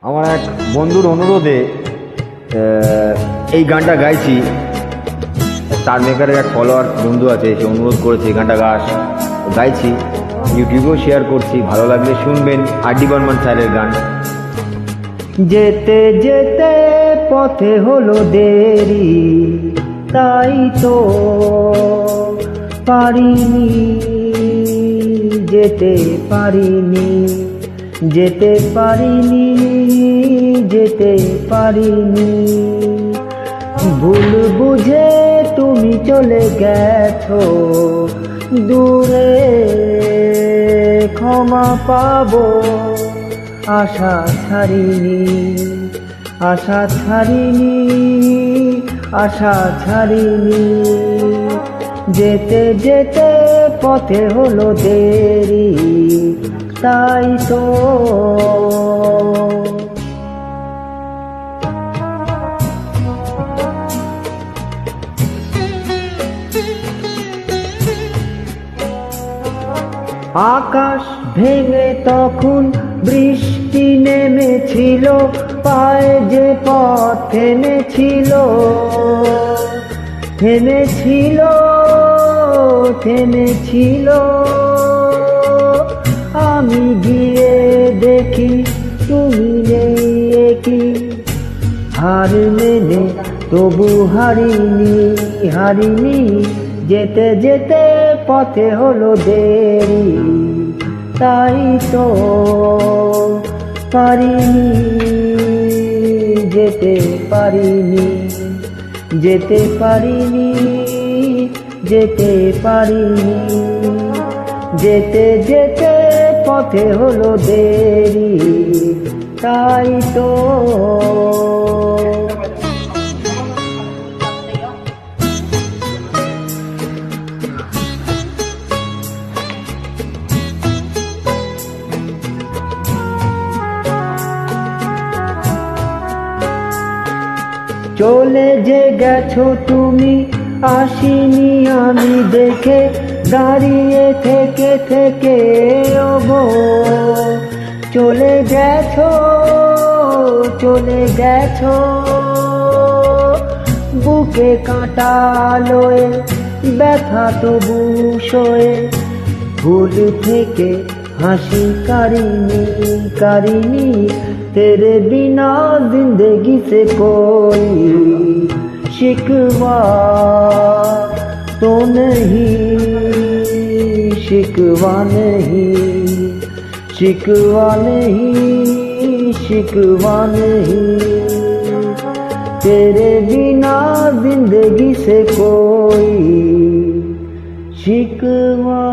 আমার এক বন্ধুর অনুরোধে এই গানটা গাইছি। স্টার মেকারের এক ফলোয়ার বন্ধু আছে, সে অনুরোধ করেছে এই গানটা গাইছি, ইউটিউবেও শেয়ার করছি। ভালো লাগলে শুনবেন। আর.ডি. বর্মন স্যারের গান। যেতে যেতে পথে হলো দেরি, তাই তো পারিনি, যেতে পারিনি, যেতে পারিনি, যেতে পারিনি। ভুল বুঝে তুমি চলে গেছো দূরে, ক্ষমা পাবো আশা ছাড়িনি, আশা ছাড়িনি, আশা ছাড়িনি। যেতে যেতে পথে হলো দেরি, তাই তো আকাশ ভেঙে তখন বৃষ্টি নেমেছিল, পায়ে যে পথ থেমেছিল, থেমেছিল, থেমেছিল। আমি গিয়ে দেখি তুমি নেই, কি হার মেনে তবু হারিনি, হারিনি। যেতে যেতে পথে হলো দেরি, তাই তো পারিনি, যেতে পারিনি, যেতে পারিনি, যেতে পারিনি। যেতে যেতে পথে হলো দেরি, তাই তো চলে যে গেছো তুমি, আসিনি আমি দেখে, দাঁড়িয়ে থেকে থেকে ওগো। চলে গেছো, চলে গেছো, বুকে কাঁটা লয়ে, ব্যথা তবু সয়ে। ভুল থেকে হাসি কারিনি, कारिनी, तेरे बिना जिंदगी से कोई शिकवा तो नहीं, शिकवा नहीं, शिकवा नहीं, शिकवा नहीं। तेरे बिना जिंदगी से कोई शिकवा